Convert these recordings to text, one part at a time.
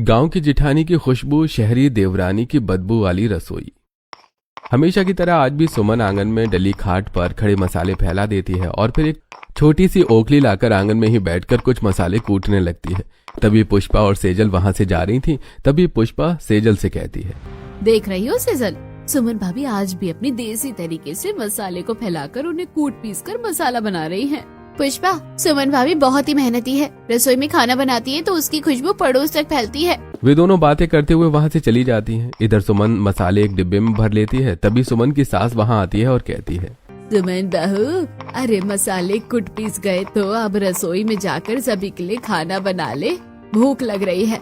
गांव की जिठानी की खुशबू, शहरी देवरानी की बदबू वाली रसोई। हमेशा की तरह आज भी सुमन आंगन में डली खाट पर खड़े मसाले फैला देती है और फिर एक छोटी सी ओखली लाकर आंगन में ही बैठकर कुछ मसाले कूटने लगती है। तभी पुष्पा और सेजल वहां से जा रही थी। तभी पुष्पा सेजल से कहती है, देख रही हो सेजल, सुमन भाभी आज भी अपनी देसी तरीके से मसाले को फैलाकर उन्हें कूट पीस कर मसाला बना रही हैं। पुष्पा, सुमन भाभी बहुत ही मेहनती है। रसोई में खाना बनाती है तो उसकी खुशबू पड़ोस तक फैलती है। वे दोनों बातें करते हुए वहां से चली जाती हैं। इधर सुमन मसाले एक डिब्बे में भर लेती है। तभी सुमन की सास वहां आती है और कहती है, सुमन बहू, अरे मसाले कुट पीस गए तो अब रसोई में जाकर सभी के लिए खाना बना ले, भूख लग रही है।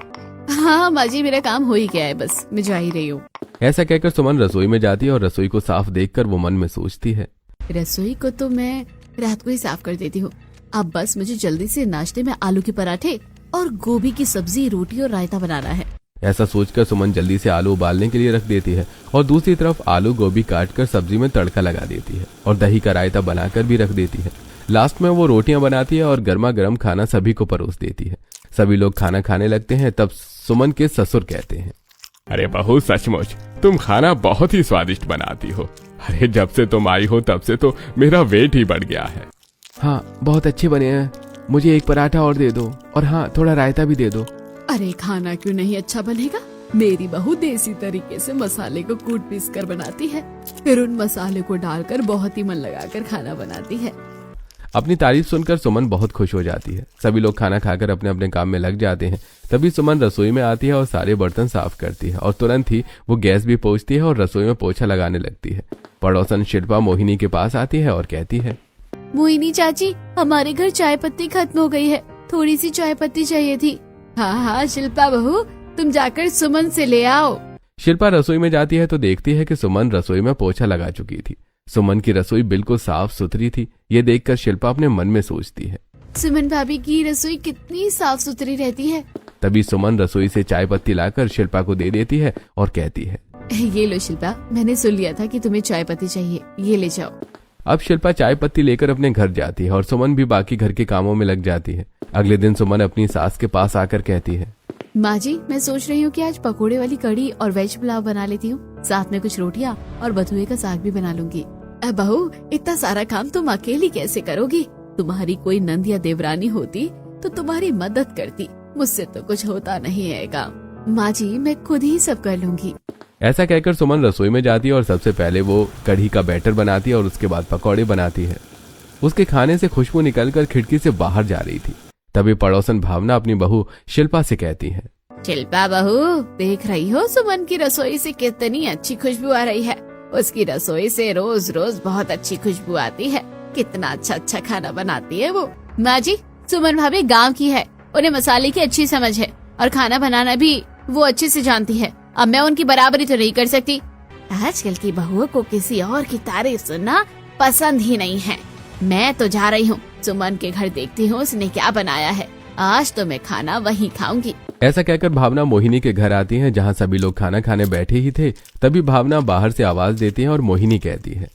हाँ माँ जी, मेरा काम हो ही गया है, बस मैं जा ही रही हूँ। ऐसा कहकर सुमन रसोई में जाती है और रसोई को साफ देखकर वो मन में सोचती है, रसोई को तो मैं रात को ही साफ कर देती हूँ। अब बस मुझे जल्दी से नाश्ते में आलू के पराठे और गोभी की सब्जी, रोटी और रायता बनाना है। ऐसा सोचकर सुमन जल्दी से आलू उबालने के लिए रख देती है और दूसरी तरफ आलू गोभी काटकर सब्जी में तड़का लगा देती है और दही का रायता बनाकर भी रख देती है। लास्ट में वो रोटियां बनाती है और गर्मा गर्म खाना सभी को परोस देती है। सभी लोग खाना खाने लगते हैं। तब सुमन के ससुर कहते हैं, अरे बहू, सचमुच तुम खाना बहुत ही स्वादिष्ट बनाती हो। अरे जब से तुम आई हो तब से तो मेरा वेट ही बढ़ गया है। हाँ, बहुत अच्छे बने हैं। मुझे एक पराठा और दे दो और हाँ, थोड़ा रायता भी दे दो। अरे खाना क्यों नहीं अच्छा बनेगा? मेरी बहू देसी तरीके से मसाले को कूट पीस कर बनाती है, फिर उन मसाले को डालकर बहुत ही मन लगाकर खाना बनाती है। अपनी तारीफ सुनकर सुमन बहुत खुश हो जाती है। सभी लोग खाना खाकर अपने अपने काम में लग जाते हैं। तभी सुमन रसोई में आती है और सारे बर्तन साफ करती है और तुरंत ही वो गैस भी पोंछती है और रसोई में पोछा लगाने लगती है। पड़ोसन शिल्पा मोहिनी के पास आती है और कहती है, मोहिनी चाची, हमारे घर चाय पत्ती खत्म हो गई है, थोड़ी सी चाय पत्ती चाहिए थी। हाँ, शिल्पा बहू, तुम जाकर सुमन से ले आओ। शिल्पा रसोई में जाती है तो देखती है कि सुमन रसोई में पोछा लगा चुकी थी। सुमन की रसोई बिल्कुल साफ सुथरी थी। ये देखकर शिल्पा अपने मन में सोचती है, सुमन भाभी की रसोई कितनी साफ सुथरी रहती है। तभी सुमन रसोई से चाय पत्ती लाकर शिल्पा को दे देती है और कहती है, ये लो शिल्पा, मैंने सुन लिया था कि तुम्हें चाय पत्ती चाहिए, ये ले जाओ। अब शिल्पा चाय पत्ती लेकर अपने घर जाती है और सुमन भी बाकी घर के कामों में लग जाती है। अगले दिन सुमन अपनी सास के पास आकर कहती है, माँ जी, मैं सोच रही हूँ कि आज पकोड़े वाली कढ़ी और वेज पुलाव बना लेती हूँ, साथ में कुछ रोटियाँ और बथुए का साग भी बना लूंगी। बहू, इतना सारा काम तुम अकेली कैसे करोगी? तुम्हारी कोई नंद या देवरानी होती तो तुम्हारी मदद करती, मुझसे तो कुछ होता नहीं है काम। माँ जी, मैं खुद ही सब कर लूंगी। ऐसा कहकर सुमन रसोई में जाती है और सबसे पहले वो कढ़ी का बैटर बनाती है और उसके बाद पकौड़े बनाती है। उसके खाने से खुशबू निकलकर खिड़की से बाहर जा रही थी। तभी पड़ोसन भावना अपनी बहू शिल्पा से कहती है, शिल्पा बहू, देख रही हो सुमन की रसोई से कितनी अच्छी खुशबू आ रही है। उसकी रसोई से रोज रोज बहुत अच्छी खुशबू आती है। कितना अच्छा अच्छा खाना बनाती है वो। माँ जी, सुमन भाभी गाँव की है, उन्हें मसाले की अच्छी समझ है और खाना बनाना भी वो अच्छे से जानती है। अब मैं उनकी बराबरी तो नहीं कर सकती। आजकल की बहुओं को किसी और की तारीफ सुनना पसंद ही नहीं है। मैं तो जा रही हूँ, सुमन के घर देखती हूँ उसने क्या बनाया है। आज तो मैं खाना वहीं खाऊंगी। ऐसा कहकर भावना मोहिनी के घर आती है, जहाँ सभी लोग खाना खाने बैठे ही थे। तभी भावना बाहर से आवाज देती है और मोहिनी कहती है,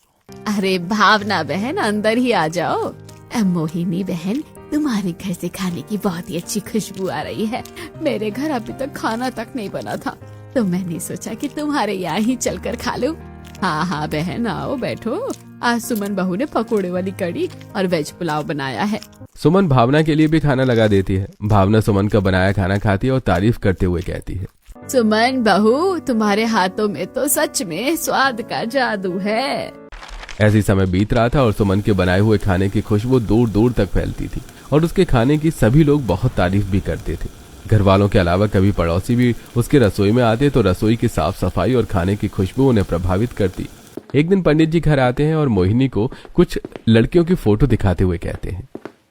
अरे भावना बहन, अंदर ही आ जाओ। मोहिनी बहन, तुम्हारे घर से खाने की बहुत ही अच्छी खुशबू आ रही है। मेरे घर अभी तक खाना तक नहीं बना था, तो मैंने सोचा कि तुम्हारे यहाँ ही चलकर खा लूं। हाँ हाँ बहन, आओ बैठो। आज सुमन बहू ने पकोड़े वाली कढ़ी और वेज पुलाव बनाया है। सुमन भावना के लिए भी खाना लगा देती है। भावना सुमन का बनाया खाना खाती है और तारीफ करते हुए कहती है, सुमन बहू, तुम्हारे हाथों में तो सच में स्वाद का जादू है। ऐसी समय बीत रहा था और सुमन के बनाए हुए खाने की खुशबू दूर दूर तक फैलती थी और उसके खाने की सभी लोग बहुत तारीफ भी करते थे। घर वालों के अलावा कभी पड़ोसी भी उसके रसोई में आते तो रसोई की साफ सफाई और खाने की खुशबू उन्हें प्रभावित करती। एक दिन पंडित जी घर आते हैं और मोहिनी को कुछ लड़कियों की फोटो दिखाते हुए कहते हैं,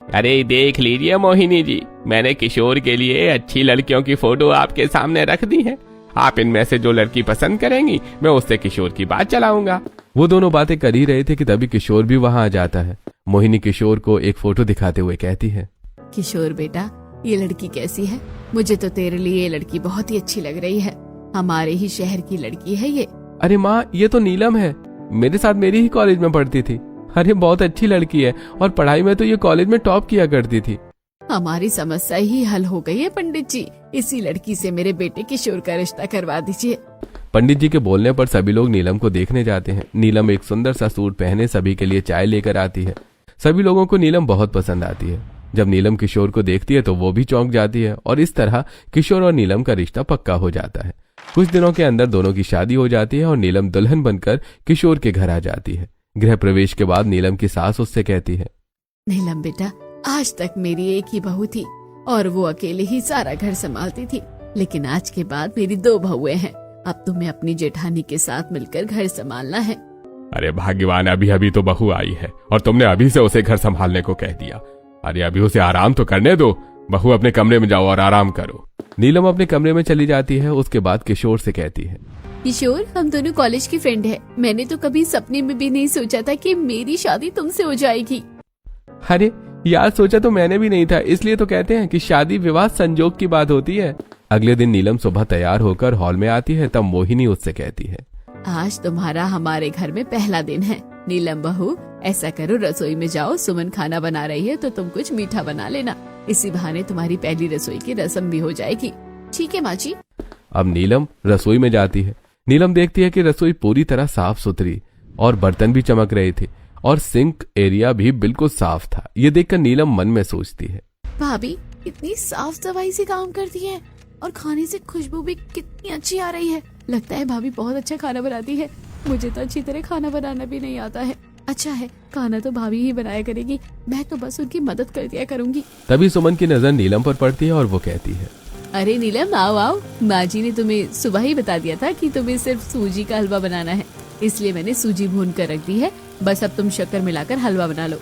अरे देख लीजिए मोहिनी जी, मैंने किशोर के लिए अच्छी लड़कियों की फोटो आपके सामने रख दी है। आप इनमें से जो लड़की पसंद करेंगी मैं उससे किशोर की बात चलाऊंगा। वो दोनों बातें कर ही रहे थे कि तभी किशोर भी वहां आ जाता है। मोहिनी किशोर को एक फोटो दिखाते हुए कहती है, किशोर बेटा, ये लड़की कैसी है? मुझे तो तेरे लिए ये लड़की बहुत ही अच्छी लग रही है। हमारे ही शहर की लड़की है ये। अरे माँ, ये तो नीलम है, मेरे साथ मेरी ही कॉलेज में पढ़ती थी। अरे बहुत अच्छी लड़की है और पढ़ाई में तो ये कॉलेज में टॉप किया करती थी। हमारी समस्या ही हल हो गई है पंडित जी। इसी लड़की से मेरे बेटे किशोर का रिश्ता करवा दीजिए। पंडित जी के बोलने पर सभी लोग नीलम को देखने जाते हैं। नीलम एक सुंदर सा सूट पहने सभी के लिए चाय लेकर आती है। सभी लोगों को नीलम बहुत पसंद आती है। जब नीलम किशोर को देखती है तो वो भी चौंक जाती है और इस तरह किशोर और नीलम का रिश्ता पक्का हो जाता है। कुछ दिनों के अंदर दोनों की शादी हो जाती है और नीलम दुल्हन बनकर किशोर के घर आ जाती है। गृह प्रवेश के बाद नीलम की सास उससे कहती है, नीलम बेटा, आज तक मेरी एक ही बहू थी और वो अकेले ही सारा घर संभालती थी, लेकिन आज के बाद मेरी 2 बहुएं हैं। अब तुम्हें अपनी जेठानी के साथ मिलकर घर संभालना है। अरे भाग्यवान, अभी अभी तो बहू आई है और तुमने अभी से उसे घर संभालने को कह दिया। अरे अभी उसे आराम तो करने दो। बहू अपने कमरे में जाओ और आराम करो। नीलम अपने कमरे में चली जाती है। उसके बाद किशोर से कहती है, किशोर, हम दोनों कॉलेज की फ्रेंड हैं। मैंने तो कभी सपने में भी नहीं सोचा था कि मेरी शादी तुमसे हो जाएगी। अरे यार, सोचा तो मैंने भी नहीं था। इसलिए तो कहते हैं कि शादी विवाह संजोग की बात होती है। अगले दिन नीलम सुबह तैयार होकर हॉल में आती है। तब मोहिनी उससे कहती है, आज तुम्हारा हमारे घर में पहला दिन है। नीलम बहू, ऐसा करो, रसोई में जाओ। सुमन खाना बना रही है तो तुम कुछ मीठा बना लेना। इसी बहाने तुम्हारी पहली रसोई की रस्म भी हो जाएगी। ठीक है माँ जी। अब नीलम रसोई में जाती है। नीलम देखती है कि रसोई पूरी तरह साफ सुथरी और बर्तन भी चमक रहे थे और सिंक एरिया भी बिल्कुल साफ था। ये देखकर नीलम मन में सोचती है, भाभी इतनी साफ सफाई से काम करती है और खाने से खुशबू भी कितनी अच्छी आ रही है। लगता है भाभी बहुत अच्छा खाना बनाती है। मुझे तो अच्छी तरह खाना बनाना भी नहीं आता है। अच्छा है, खाना तो भाभी ही बनाया करेगी, मैं तो बस उनकी मदद कर दिया करूंगी। तभी सुमन की नजर नीलम पर पड़ती है और वो कहती है, अरे नीलम, आओ आओ। माँ जी ने तुम्हें सुबह ही बता दिया था कि तुम्हें सिर्फ सूजी का हलवा बनाना है, इसलिए मैंने सूजी भून कर रख दी है। बस अब तुम शक्कर मिलाकर हलवा बना लो।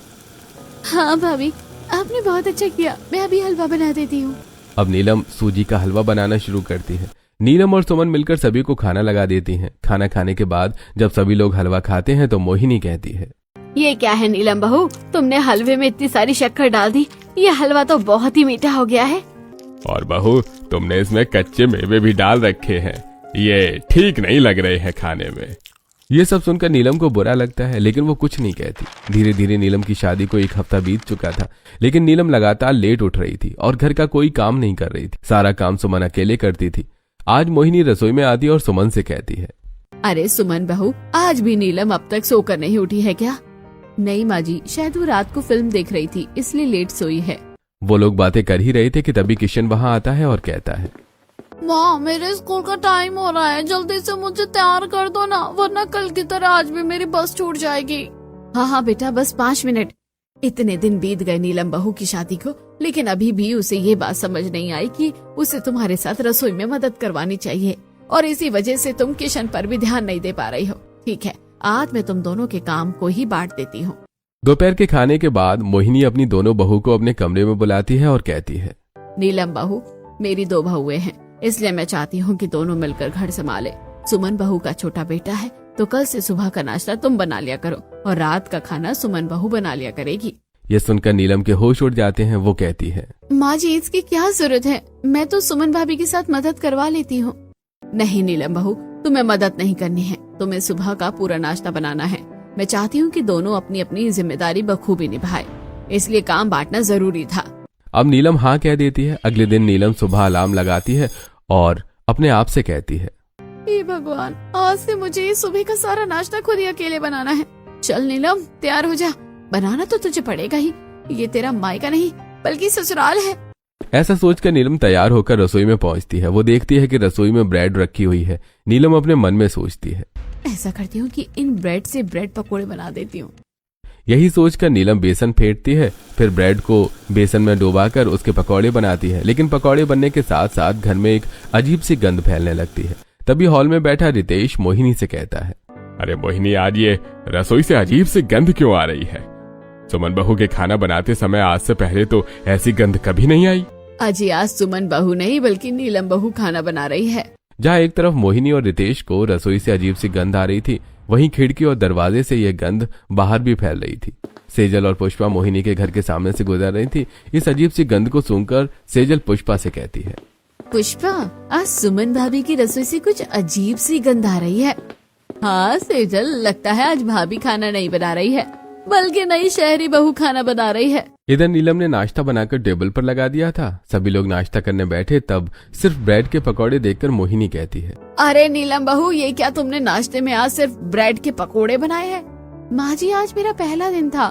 हाँ भाभी, आपने बहुत अच्छा किया, मैं अभी हलवा बना देती हूँ। अब नीलम सूजी का हलवा बनाना शुरू करती है। नीलम और सुमन मिलकर सभी को खाना लगा देती हैं। खाना खाने के बाद जब सभी लोग हलवा खाते हैं तो मोहिनी कहती है, ये क्या है नीलम बहू, तुमने हलवे में इतनी सारी शक्कर डाल दी। ये हलवा तो बहुत ही मीठा हो गया है। और बहू, तुमने इसमें कच्चे मेवे भी डाल रखे हैं। ये ठीक नहीं लग रहे हैं खाने में। ये सब सुनकर नीलम को बुरा लगता है, लेकिन वो कुछ नहीं कहती। धीरे धीरे नीलम की शादी को 1 हफ्ता बीत चुका था, लेकिन नीलम लगातार लेट उठ रही थी और घर का कोई काम नहीं कर रही थी। सारा काम सुमन अकेले करती थी। आज मोहिनी रसोई में आती और सुमन से कहती है, अरे सुमन बहू, आज भी नीलम अब तक सोकर नहीं उठी है क्या? नहीं माँ जी, शायद वो रात को फिल्म देख रही थी, इसलिए लेट सोई है। वो लोग बातें कर ही रहे थे कि तभी किशन वहाँ आता है और कहता है, माँ, मेरे स्कूल का टाइम हो रहा है, जल्दी से मुझे तैयार कर दो ना, वरना कल की तरह आज भी मेरी बस छूट जाएगी। हाँ हाँ बेटा, बस 5 मिनट। इतने दिन बीत गए नीलम बहू की शादी को, लेकिन अभी भी उसे ये बात समझ नहीं आई कि उसे तुम्हारे साथ रसोई में मदद करवानी चाहिए, और इसी वजह से तुम किशन पर भी ध्यान नहीं दे पा रही हो। ठीक है, आज मैं तुम दोनों के काम को ही बांट देती हूँ। दोपहर के खाने के बाद मोहिनी अपनी दोनों बहू को अपने कमरे में बुलाती है और कहती है, नीलम बहू, मेरी 2 बहुएं हैं, इसलिए मैं चाहती हूँ कि दोनों मिलकर घर संभाले। सुमन बहू का छोटा बेटा है, तो कल से सुबह का नाश्ता तुम बना लिया करो और रात का खाना सुमन बहू बना लिया करेगी। ये सुनकर नीलम के होश उड़ जाते हैं। वो कहती है, माँ जी, इसकी क्या जरूरत है, मैं तो सुमन भाभी के साथ मदद करवा लेती हूँ। नहीं नीलम बहू, तुम्हें मदद नहीं करनी है, तुम्हें सुबह का पूरा नाश्ता बनाना है। मैं चाहती हूँ कि दोनों अपनी अपनी जिम्मेदारी बखूबी निभाए, इसलिए काम बांटना जरूरी था। अब नीलम हाँ कह देती है। अगले दिन नीलम सुबह अलार्म लगाती है और अपने आप से कहती है, हे भगवान, आज से मुझे ये सुबह का सारा नाश्ता खुद ही अकेले बनाना है। चल नीलम, तैयार हो जा, बनाना तो तुझे पड़ेगा ही, ये तेरा मायका नहीं बल्कि ससुराल है। ऐसा सोचकर नीलम तैयार होकर रसोई में पहुंचती है। वो देखती है कि रसोई में ब्रेड रखी हुई है। नीलम अपने मन में सोचती है, ऐसा करती हूँ कि इन ब्रेड से ब्रेड पकोड़े बना देती हूँ। यही सोचकर नीलम बेसन फेंटती है, फिर ब्रेड को बेसन में डुबाकर उसके पकौड़े बनाती है। लेकिन पकौड़े बनने के साथ साथ घर में एक अजीब सी गंध फैलने लगती है। तभी हॉल में बैठा रितेश मोहिनी से कहता है, अरे मोहिनी, आज ये रसोई से अजीब सी गंध क्यों आ रही है? सुमन बहू के खाना बनाते समय आज से पहले तो ऐसी गंध कभी नहीं आई। अजी, आज सुमन बहू नहीं बल्कि नीलम बहू खाना बना रही है। जहाँ एक तरफ मोहिनी और रितेश को रसोई से अजीब सी गंध आ रही थी, वहीं खिड़की और दरवाजे से यह गंध बाहर भी फैल रही थी। सेजल और पुष्पा मोहिनी के घर के सामने से गुजर रही थी। इस अजीब सी गंध को सुनकर सेजल पुष्पा से कहती है, पुष्पा, आज सुमन भाभी की रसोई से कुछ अजीब सी गंध आ रही है। हाँ सेजल, लगता है आज भाभी खाना नहीं बना रही है बल्कि नई शहरी बहू खाना बना रही है। इधर नीलम ने नाश्ता बनाकर टेबल पर लगा दिया था। सभी लोग नाश्ता करने बैठे तब सिर्फ ब्रेड के पकौड़े देखकर मोहिनी कहती है, अरे नीलम बहू, ये क्या तुमने नाश्ते में आज सिर्फ ब्रेड के पकोड़े बनाए हैं? माँ जी, आज मेरा पहला दिन था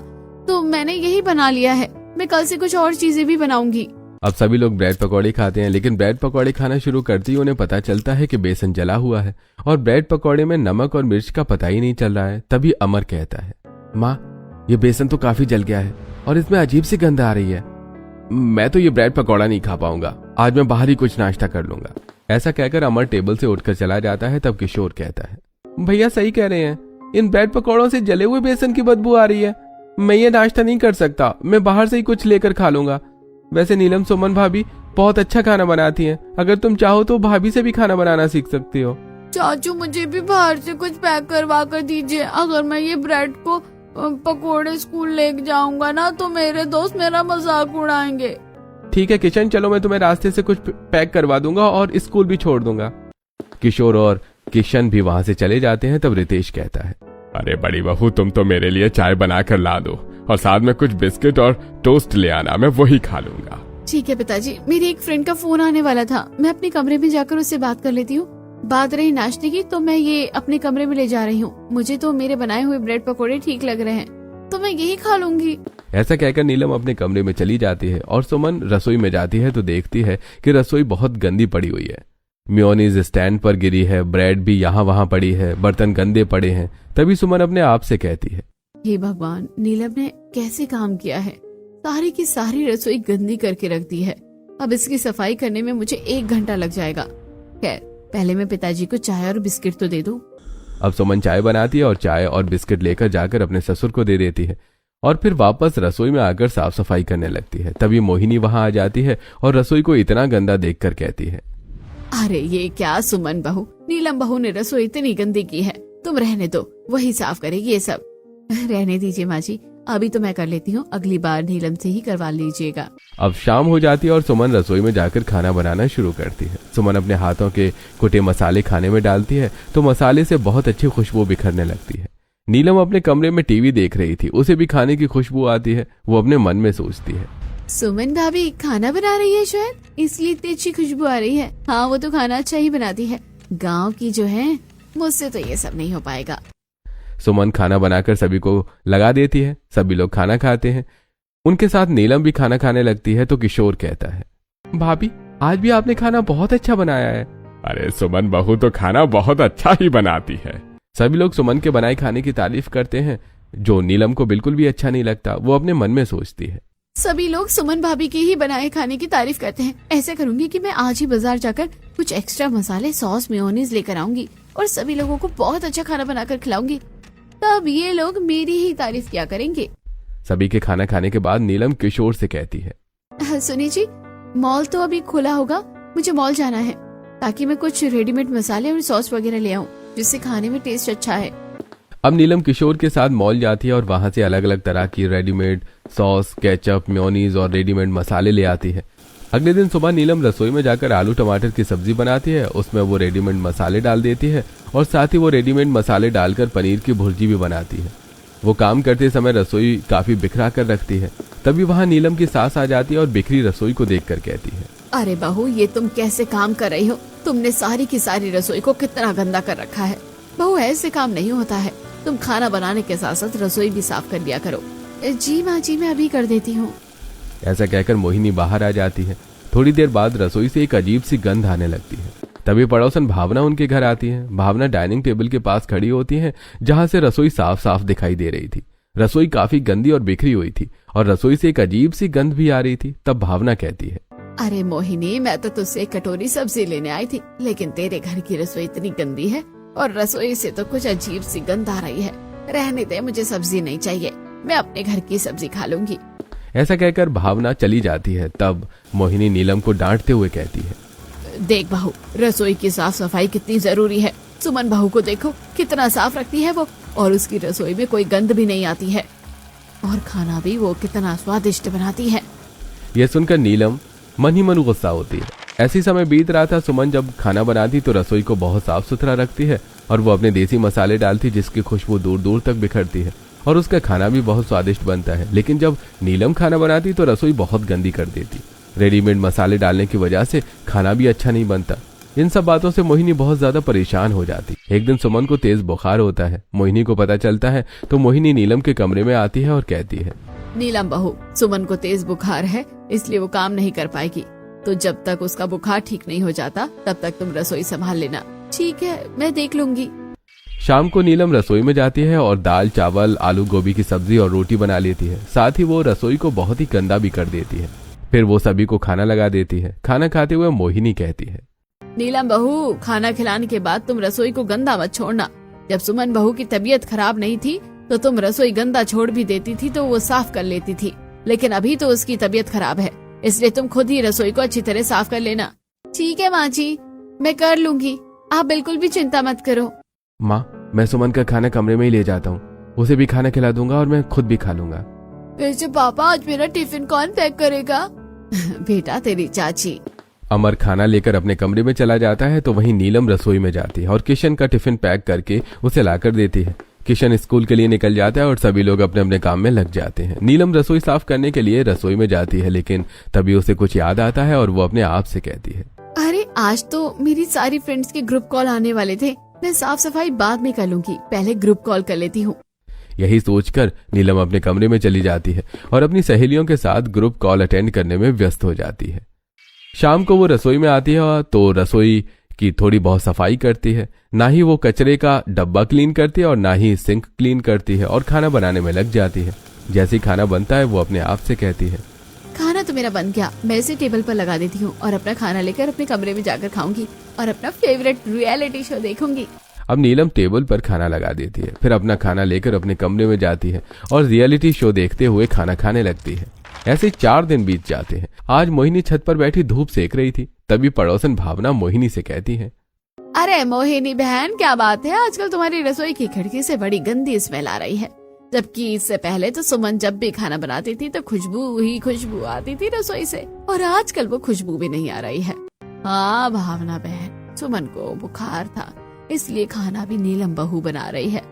तो मैंने यही बना लिया है। मैं कल से कुछ और चीजें भी बनाऊंगी। अब सभी लोग ब्रेड पकौड़े खाते हैं, लेकिन ब्रेड पकौड़े खाना शुरू करते ही उन्हें पता चलता है कि बेसन जला हुआ है और ब्रेड पकौड़े में नमक और मिर्च का पता ही नहीं चल रहा है। तभी अमर कहता है, माँ, ये बेसन तो काफी जल गया है और इसमें अजीब सी गंध आ रही है। मैं तो ये ब्रेड पकौड़ा नहीं खा पाऊंगा, आज मैं बाहर ही कुछ नाश्ता कर लूंगा। ऐसा कहकर अमर टेबल से उठकर चला जाता है। तब किशोर कहता है, भैया सही कह रहे हैं, इन ब्रेड पकौड़ों से जले हुए बेसन की बदबू आ रही है। मैं ये नाश्ता नहीं कर सकता, मैं बाहर से ही कुछ लेकर खा लूंगा। वैसे नीलम सुमन भाभी बहुत अच्छा खाना बनाती हैं, अगर तुम चाहो तो भाभी से भी खाना बनाना सीख सकती हो। चाचू, मुझे भी बाहर से कुछ पैक करवा कर दीजिए। अगर मैं ये ब्रेड को पकोड़े स्कूल लेके जाऊंगा ना तो मेरे दोस्त मेरा मजाक उड़ाएंगे। ठीक है किशन, चलो मैं तुम्हें रास्ते से कुछ पैक करवा दूंगा और स्कूल भी छोड़ दूंगा। किशोर और किशन भी वहां से चले जाते हैं। तब रितेश कहता है, अरे बड़ी बहू, तुम तो मेरे लिए चाय बनाकर ला दो और साथ में कुछ बिस्किट और टोस्ट ले आना, मैं वही खा लूंगा। ठीक है पिताजी, मेरी एक फ्रेंड का फोन आने वाला था, मैं अपने कमरे में जाकर उससे बात कर लेती हूँ। बात रही नाश्ते की तो मैं ये अपने कमरे में ले जा रही हूँ। मुझे तो मेरे बनाए हुए ब्रेड पकोड़े ठीक लग रहे हैं तो मैं यही खा लूंगी। ऐसा कहकर नीलम अपने कमरे में चली जाती है और सुमन रसोई में जाती है तो देखती है कि रसोई बहुत गंदी पड़ी हुई है। मेयोनीज स्टैंड पर गिरी है, ब्रेड भी यहाँ वहाँ पड़ी है, बर्तन गंदे पड़े हैं। तभी सुमन अपने आप से कहती है, हे भगवान, नीलम ने कैसे काम किया है, सारी की सारी रसोई गंदी करके रख दी है। अब इसकी सफाई करने में मुझे 1 घंटा लग जाएगा। खैर, पहले मैं पिताजी को चाय और बिस्किट तो दे दूं। अब सुमन चाय बनाती है और चाय और बिस्किट लेकर जाकर अपने ससुर को दे देती है और फिर वापस रसोई में आकर साफ सफाई करने लगती है। तभी मोहिनी वहां आ जाती है और रसोई को इतना गंदा देखकर कहती है, अरे ये क्या सुमन बहू, नीलम बहू ने रसोई इतनी गंदी की है, तुम रहने दो, वही साफ करेगी ये सब। रहने दीजिए माँ जी, अभी तो मैं कर लेती हूँ, अगली बार नीलम से ही करवा लीजिएगा। अब शाम हो जाती है और सुमन रसोई में जाकर खाना बनाना शुरू करती है। सुमन अपने हाथों के कुटे मसाले खाने में डालती है तो मसाले से बहुत अच्छी खुशबू बिखरने लगती है। नीलम अपने कमरे में टीवी देख रही थी, उसे भी खाने की खुशबू आती है। वो अपने मन में सोचती है, सुमन भाभी खाना बना रही है शायद, इसलिए इतनी अच्छी खुशबू आ रही है। हाँ, वो तो खाना अच्छा ही बनाती है, गाँव की जो है, मुझसे तो ये सब नहीं हो पाएगा। सुमन खाना बनाकर सभी को लगा देती है। सभी लोग खाना खाते हैं, उनके साथ नीलम भी खाना खाने लगती है। तो किशोर कहता है, भाभी आज भी आपने खाना बहुत अच्छा बनाया है। अरे सुमन बहू तो खाना बहुत अच्छा ही बनाती है। सभी लोग सुमन के बनाए खाने की तारीफ करते हैं, जो नीलम को बिल्कुल भी अच्छा नहीं लगता। वो अपने मन में सोचती है, सभी लोग सुमन भाभी के ही बनाए खाने की तारीफ करते हैं। ऐसा करूंगी कि मैं आज ही बाजार जाकर कुछ एक्स्ट्रा मसाले, सॉस, मेयोनीज लेकर आऊंगी और सभी लोगों को बहुत अच्छा खाना बनाकर खिलाऊंगी, तब ये लोग मेरी ही तारीफ किया करेंगे। सभी के खाना खाने के बाद नीलम किशोर से कहती है, सुनिए जी, मॉल तो अभी खुला होगा, मुझे मॉल जाना है ताकि मैं कुछ रेडीमेड मसाले और सॉस वगैरह ले आऊं, जिससे खाने में टेस्ट अच्छा है। अब नीलम किशोर के साथ मॉल जाती है और वहां से अलग अलग तरह की रेडीमेड सॉस, केचप, मेयोनीज और रेडीमेड मसाले ले आती है। अगले दिन सुबह नीलम रसोई में जाकर आलू टमाटर की सब्जी बनाती है। उसमें वो रेडीमेड मसाले डाल देती है और साथ ही वो रेडीमेड मसाले डालकर पनीर की भुर्जी भी बनाती है। वो काम करते समय रसोई काफी बिखरा कर रखती है। तभी वहां नीलम की सास आ जाती है और बिखरी रसोई को देखकर कहती है, अरे बहू, ये तुम कैसे काम कर रही हो? तुमने सारी की सारी रसोई को कितना गंदा कर रखा है। बहू, ऐसे काम नहीं होता है, तुम खाना बनाने के साथ साथ रसोई भी साफ कर लिया करो। जी माँ जी, मैं अभी कर देती हूँ। ऐसा कहकर मोहिनी बाहर आ जाती है। थोड़ी देर बाद रसोई से एक अजीब सी गंध आने लगती है। तभी पड़ोसन भावना उनके घर आती है। भावना डाइनिंग टेबल के पास खड़ी होती है, जहां से रसोई साफ साफ दिखाई दे रही थी। रसोई काफी गंदी और बिखरी हुई थी और रसोई से एक अजीब सी गंध भी आ रही थी। तब भावना कहती है, अरे मोहिनी, मैं तो तुझसे एक कटोरी सब्जी लेने आई थी, लेकिन तेरे घर की रसोई इतनी गंदी है और रसोई से तो कुछ अजीब सी गंध आ रही है। रहने दे, मुझे सब्जी नहीं चाहिए, मैं अपने घर की सब्जी खा लूंगी। ऐसा कहकर भावना चली जाती है। तब मोहिनी नीलम को डांटते हुए कहती है, देख बहू, रसोई की साफ सफाई कितनी जरूरी है। सुमन बहू को देखो, कितना साफ रखती है वो, और उसकी रसोई में कोई गंद भी नहीं आती है, और खाना भी वो कितना स्वादिष्ट बनाती है। यह सुनकर नीलम मन ही मन गुस्सा होती है। ऐसी समय बीत रहा था। सुमन जब खाना बनाती तो रसोई को बहुत साफ सुथरा रखती है और वो अपने देसी मसाले डालती, जिसकी खुशबू दूर दूर तक बिखरती है। और उसका खाना भी बहुत स्वादिष्ट बनता है। लेकिन जब नीलम खाना बनाती तो रसोई बहुत गंदी कर देती। रेडीमेड मसाले डालने की वजह से खाना भी अच्छा नहीं बनता। इन सब बातों से मोहिनी बहुत ज्यादा परेशान हो जाती। एक दिन सुमन को तेज बुखार होता है। मोहिनी को पता चलता है तो मोहिनी नीलम के कमरे में आती है और कहती है, नीलम बहू, सुमन को तेज बुखार है, इसलिए वो काम नहीं कर पाएगी। तो जब तक उसका बुखार ठीक नहीं हो जाता तब तक तुम रसोई संभाल लेना। ठीक है, मैं देख लूंगी। शाम को नीलम रसोई में जाती है और दाल, चावल, आलू गोभी की सब्जी और रोटी बना लेती है। साथ ही वो रसोई को बहुत ही गंदा भी कर देती है। फिर वो सभी को खाना लगा देती है। खाना खाते हुए मोहिनी कहती है, नीलम बहू, खाना खिलाने के बाद तुम रसोई को गंदा मत छोड़ना। जब सुमन बहू की तबीयत खराब नहीं थी तो तुम रसोई गंदा छोड़ भी देती थी तो वो साफ कर लेती थी, लेकिन अभी तो उसकी तबीयत खराब है, इसलिए तुम खुद ही रसोई को अच्छी तरह साफ कर लेना। ठीक है माँ जी, मैं कर लूंगी, आप बिल्कुल भी चिंता मत करो। माँ, मैं सुमन का खाना कमरे में ही ले जाता हूँ। उसे भी खाना खिला दूंगा और मैं खुद भी खा लूंगा। वैसे पापा, आज मेरा टिफिन कौन पैक करेगा? बेटा, तेरी चाची। अमर खाना लेकर अपने कमरे में चला जाता है तो वहीं नीलम रसोई में जाती है और किशन का टिफिन पैक करके उसे लाकर देती है। किशन स्कूल के लिए निकल जाता है और सभी लोग अपने अपने काम में लग जाते हैं। नीलम रसोई साफ करने के लिए रसोई में जाती है, लेकिन तभी उसे कुछ याद आता है और वो अपने आप से कहती है, अरे आज तो मेरी सारी फ्रेंड्स के ग्रुप कॉल आने वाले थे, मैं साफ सफाई बाद में कर लूंगी, पहले ग्रुप कॉल कर लेती हूँ। यही सोचकर नीलम अपने कमरे में चली जाती है और अपनी सहेलियों के साथ ग्रुप कॉल अटेंड करने में व्यस्त हो जाती है। शाम को वो रसोई में आती है तो रसोई की थोड़ी बहुत सफाई करती है। ना ही वो कचरे का डब्बा क्लीन करती है और ना ही सिंक क्लीन करती है और खाना बनाने में लग जाती है। जैसे ही खाना बनता है वो अपने आप से कहती है, खाना तो मेरा बन गया, मैं इसे टेबल पर लगा देती हूँ और अपना खाना लेकर अपने कमरे में जाकर खाऊंगी और अपना फेवरेट रियलिटी शो देखूंगी। अब नीलम टेबल पर खाना लगा देती है, फिर अपना खाना लेकर अपने कमरे में जाती है और रियलिटी शो देखते हुए खाना खाने लगती है। ऐसे 4 दिन बीत जाते हैं। आज मोहिनी छत पर बैठी धूप सेक रही थी। तभी पड़ोसन भावना मोहिनी से कहती है, अरे मोहिनी बहन, क्या बात है, आजकल तुम्हारी रसोई की खिड़की से बड़ी गंदी स्मेल आ रही है, जबकि इससे पहले तो सुमन जब भी खाना बनाती थी तो खुशबू ही खुशबू आती थी रसोई से, और आजकल वो खुशबू भी नहीं आ रही है। हाँ भावना बहन, सुमन को बुखार था, इसलिए खाना भी नीलम बहू बना रही है।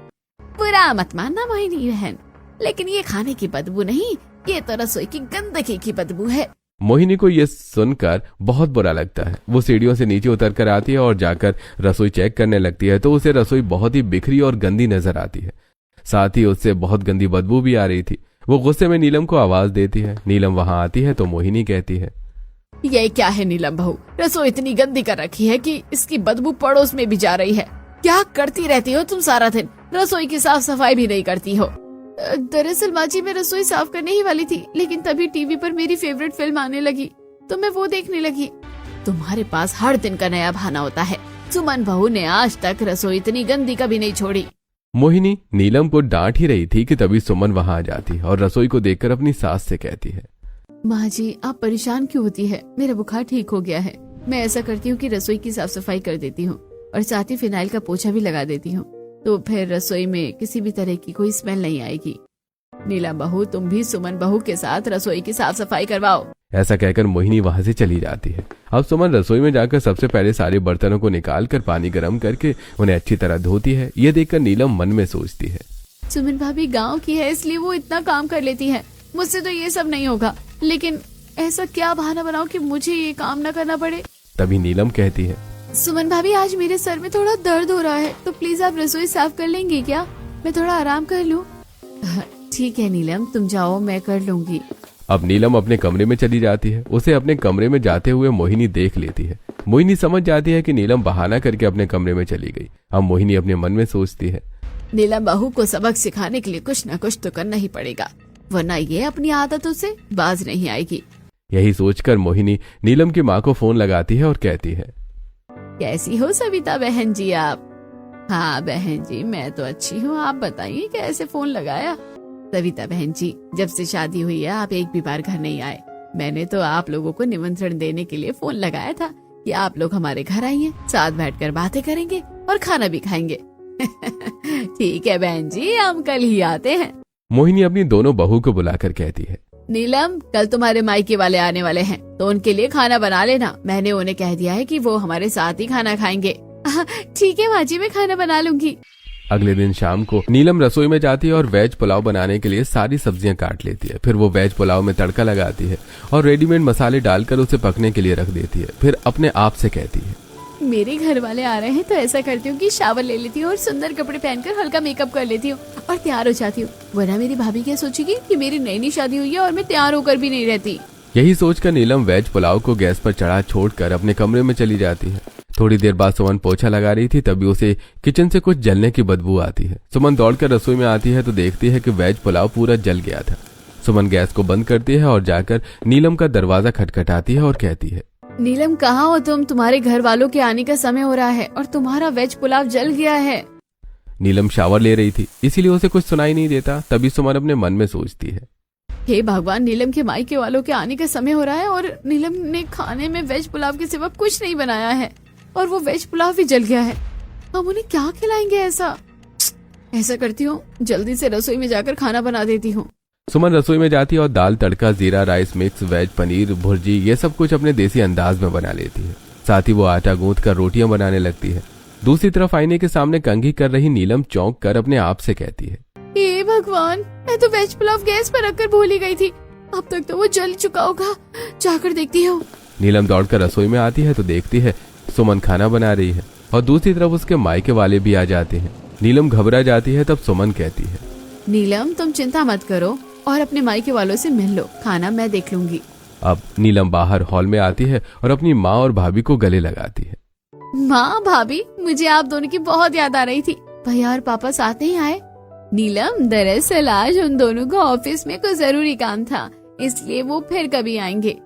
बुरा मत मानना मोहिनी बहन, लेकिन ये खाने की बदबू नहीं, ये तो रसोई की गंदगी की बदबू है। मोहिनी को यह सुनकर बहुत बुरा लगता है। वो सीढ़ियों से नीचे उतर कर आती है और जाकर रसोई चेक करने लगती है तो उसे रसोई बहुत ही बिखरी और गंदी नजर आती है। साथ ही उससे बहुत गंदी बदबू भी आ रही थी। वो गुस्से में नीलम को आवाज देती है। नीलम वहां आती है तो मोहिनी कहती है, ये क्या है नीलम बहू, रसोई इतनी गंदी कर रखी है कि इसकी बदबू पड़ोस में भी जा रही है। क्या करती रहती हो तुम सारा दिन, रसोई की साफ सफाई भी नहीं करती हो। दरअसल माँ जी, मैं रसोई साफ करने ही वाली थी, लेकिन तभी टीवी पर मेरी फेवरेट फिल्म आने लगी तो मैं वो देखने लगी। तुम्हारे पास हर दिन का नया बहाना होता है। सुमन बहू ने आज तक रसोई इतनी गंदी कभी नहीं छोड़ी। मोहिनी नीलम को डांट ही रही थी कि तभी सुमन वहां आ जाती है और रसोई को देखकर अपनी सास से कहती है, माँ जी, आप परेशान क्यों होती है, मेरा बुखार ठीक हो गया है। मैं ऐसा करती हूँ कि रसोई की साफ सफाई कर देती हूँ और साथ ही फिनाइल का पोछा भी लगा देती हूँ, तो फिर रसोई में किसी भी तरह की कोई स्मेल नहीं आएगी। नीलम बहू, तुम भी सुमन बहू के साथ रसोई की साफ सफाई करवाओ। ऐसा कहकर मोहिनी वहां से चली जाती है। अब सुमन रसोई में जाकर सबसे पहले सारे बर्तनों को निकालकर पानी गर्म करके उन्हें अच्छी तरह धोती है। ये देखकर नीलम मन में सोचती है, सुमन भाभी गांव की है, इसलिए वो इतना काम कर लेती है, मुझसे तो ये सब नहीं होगा, लेकिन ऐसा क्या बहाना बनाऊं कि मुझे ये काम न करना पड़े। तभी नीलम कहती है, सुमन भाभी, आज मेरे सर में थोड़ा दर्द हो रहा है, तो प्लीज आप रसोई साफ कर लेंगी क्या, मैं थोड़ा आराम कर लूं। ठीक है नीलम, तुम जाओ, मैं कर लूंगी। अब नीलम अपने कमरे में चली जाती है। उसे अपने कमरे में जाते हुए मोहिनी देख लेती है। मोहिनी समझ जाती है कि नीलम बहाना करके अपने कमरे में चली गई। अब मोहिनी अपने मन में सोचती है, नीलम बहू को सबक सिखाने के लिए कुछ न कुछ तो करना ही पड़ेगा, वरना ये अपनी आदतों से बाज नहीं आएगी। यही सोचकर मोहिनी नीलम की माँ को फोन लगाती है और कहती है, कैसी हो सविता बहन जी आप? हाँ बहन जी, मैं तो अच्छी हूँ, आप बताइए कैसे फोन लगाया? सविता बहन जी, जब से शादी हुई है आप एक भी बार घर नहीं आए। मैंने तो आप लोगों को निमंत्रण देने के लिए फोन लगाया था कि आप लोग हमारे घर आइए, साथ बैठकर बातें करेंगे और खाना भी खाएंगे। ठीक है बहन जी, हम कल ही आते हैं। मोहिनी अपनी दोनों बहू को बुलाकर कहती है, नीलम, कल तुम्हारे मायके वाले आने वाले हैं, तो उनके लिए खाना बना लेना। मैंने उन्हें कह दिया है कि वो हमारे साथ ही खाना खाएंगे। ठीक है माँ जी, मैं खाना बना लूंगी। अगले दिन शाम को नीलम रसोई में जाती है और वेज पुलाव बनाने के लिए सारी सब्जियां काट लेती है। फिर वो वेज पुलाव में तड़का लगाती है और रेडीमेड मसाले डालकर उसे पकने के लिए रख देती है। फिर अपने आप से कहती है, मेरे घर वाले आ रहे हैं तो ऐसा करती हूँ कि शावर ले लेती हूँ और सुंदर कपड़े पहनकर हल्का मेकअप कर लेती हूँ और तैयार हो जाती हूँ, वरना मेरी भाभी क्या सोचेगी कि मेरी नई शादी हुई है और मैं तैयार होकर भी नहीं रहती। यही सोचकर नीलम वेज पुलाव को गैस पर चढ़ा छोड़कर अपने कमरे में चली जाती है। थोड़ी देर बाद सुमन पोछा लगा रही थी, तभी उसे किचन से कुछ जलने की बदबू आती है। सुमन दौड़कर रसोई में आती है तो देखती है कि वेज पुलाव पूरा जल गया था। सुमन गैस को बंद करती है और जाकर नीलम का दरवाजा खटखटाती है और कहती है, नीलम कहाँ हो तुम? तुम्हारे घर वालों के आने का समय हो रहा है और तुम्हारा वेज पुलाव जल गया है। नीलम शावर ले रही थी, इसीलिए उसे कुछ सुनाई नहीं देता। तभी सुमन अपने मन में सोचती है, हे भगवान, नीलम के मायके वालों के आने का समय हो रहा है और नीलम ने खाने में वेज पुलाव के सिवा कुछ नहीं बनाया है और वो वेज पुलाव भी जल गया है। हम उन्हें क्या खिलाएंगे? ऐसा करती हूँ, जल्दी से रसोई में जाकर खाना बना देती हूँ। सुमन रसोई में जाती है और dal tadka, jeera rice mix, veg paneer bhurji ये सब कुछ अपने देसी अंदाज में बना लेती है। साथ ही वो आटा गूंथ कर रोटियां बनाने लगती है। दूसरी तरफ आईने के सामने कंघी कर रही नीलम चौंक कर अपने आप से कहती है, हे भगवान, मैं तो वेज पुलाव गैस पर रखकर भूल ही गई थी। अब तक तो वो जल चुका होगा, जाकर देखती हूँ। नीलम दौड़कर रसोई में आती है तो देखती है सुमन खाना बना रही है और दूसरी तरफ उसके मायके वाले भी आ जाते हैं। नीलम घबरा जाती है। तब सुमन कहती है, नीलम तुम चिंता मत करो और अपने मायके वालों से मिल लो, खाना मैं देख लूंगी। अब नीलम बाहर हॉल में आती है और अपनी माँ और भाभी को गले लगाती है। माँ, भाभी, मुझे आप दोनों की बहुत याद आ रही थी। भैया और पापा साथ ही आए। नीलम, दरअसल आज उन दोनों को ऑफिस में कुछ जरूरी काम था, इसलिए वो फिर कभी आएंगे।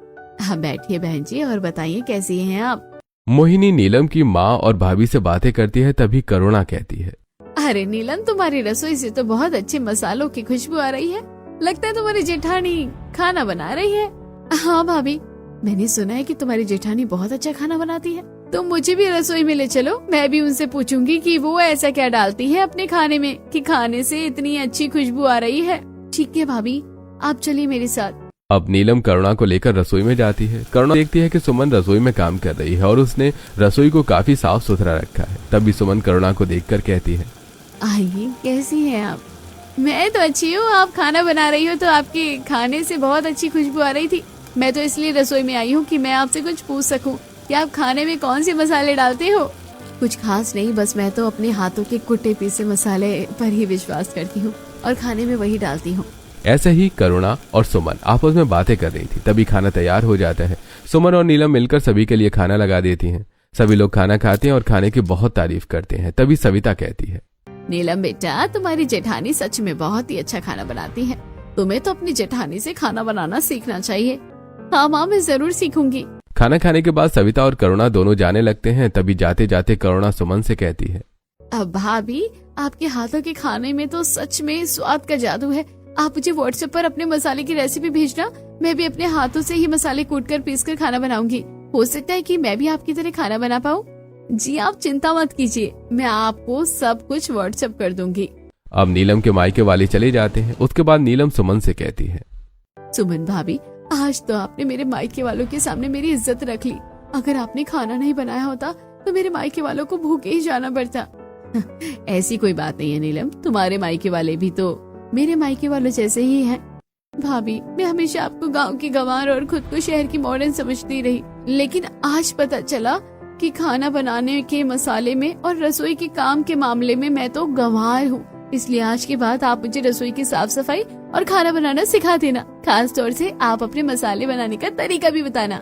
हाँ, बैठिए बहन जी और बताइए कैसी हैं आप? मोहिनी नीलम की माँ और भाभी से बातें करती है। तभी करुणा कहती है, अरे नीलम, तुम्हारी रसोई से तो बहुत अच्छे मसालों की खुशबू आ रही है। लगता है तुम्हारी जेठानी खाना बना रही है। हाँ भाभी, मैंने सुना है कि तुम्हारी जेठानी बहुत अच्छा खाना बनाती है। तुम मुझे भी रसोई में ले चलो, मैं भी उनसे पूछूंगी कि वो ऐसा क्या डालती है अपने खाने में कि खाने से इतनी अच्छी खुशबू आ रही है। ठीक है भाभी, आप चलिए मेरे साथ। अब नीलम करुणा को लेकर रसोई में जाती है। करुणा देखती है कि सुमन रसोई में काम कर रही है और उसने रसोई को काफी साफ सुथरा रखा है। तभी सुमन करुणा को देखकर कहती है, आइए, कैसी हैं आप? मैं तो अच्छी हूँ, आप खाना बना रही हो तो आपके खाने से बहुत अच्छी खुशबू आ रही थी। मैं तो इसलिए रसोई में आई हूँ कि मैं आपसे कुछ पूछ सकूं कि आप खाने में कौन से मसाले डालते हो? कुछ खास नहीं, बस मैं तो अपने हाथों के कुटे पीसे मसाले पर ही विश्वास करती हूँ और खाने में वही डालती हूँ। ऐसे ही करुणा और सुमन आपस में बातें कर रही थी। तभी खाना तैयार हो जाता है। सुमन और नीलम मिलकर सभी के लिए खाना लगा देती हैं। सभी लोग खाना खाते हैं और खाने की बहुत तारीफ करते हैं। तभी सविता कहती है, नीलम बेटा, तुम्हारी जेठानी सच में बहुत ही अच्छा खाना बनाती है। तुम्हें तो अपनी जेठानी से खाना बनाना सीखना चाहिए। हाँ माँ, मैं जरूर सीखूंगी। खाना खाने के बाद सविता और करुणा दोनों जाने लगते हैं। तभी जाते जाते करुणा सुमन से कहती है, अब भाभी, आपके हाथों के खाने में तो सच में स्वाद का जादू है। आप मुझे व्हाट्सएप पर अपने मसाले की रेसिपी भेजना, मैं भी अपने हाथों से ही मसाले कूटकर पीसकर खाना बनाऊंगी। हो सकता है कि मैं भी आपकी तरह खाना बना पाऊँ। जी आप चिंता मत कीजिए, मैं आपको सब कुछ व्हाट्सएप कर दूंगी। अब नीलम के मायके वाले चले जाते हैं। उसके बाद नीलम सुमन से कहती है, सुमन भाभी, आज तो आपने मेरे मायके वालों के सामने मेरी इज्जत रख ली। अगर आपने खाना नहीं बनाया होता तो मेरे मायके वालों को भूखे ही जाना पड़ता। ऐसी कोई बात नहीं है नीलम, तुम्हारे मायके वाले भी तो मेरे मायके वालों जैसे ही हैं। भाभी, मैं हमेशा आपको गांव की गंवार और खुद को शहर की मॉडर्न समझती रही, लेकिन आज पता चला कि खाना बनाने के मसाले में और रसोई के काम के मामले में मैं तो गंवार हूँ। इसलिए आज के बाद आप मुझे रसोई की साफ सफाई और खाना बनाना सिखा देना। खास तौर से आप अपने मसाले बनाने का तरीका भी बताना।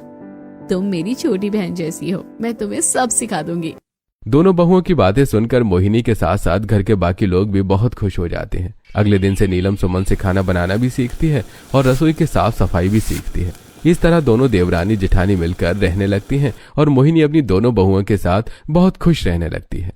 तुम मेरी छोटी बहन जैसी हो, मैं तुम्हें सब सिखा दूंगी। दोनों बहुओं की बातें सुनकर मोहिनी के साथ साथ घर के बाकी लोग भी बहुत खुश हो जाते हैं। अगले दिन से नीलम सुमन से खाना बनाना भी सीखती है और रसोई की साफ सफाई भी सीखती है। इस तरह दोनों देवरानी जेठानी मिलकर रहने लगती हैं और मोहिनी अपनी दोनों बहुओं के साथ बहुत खुश रहने लगती है।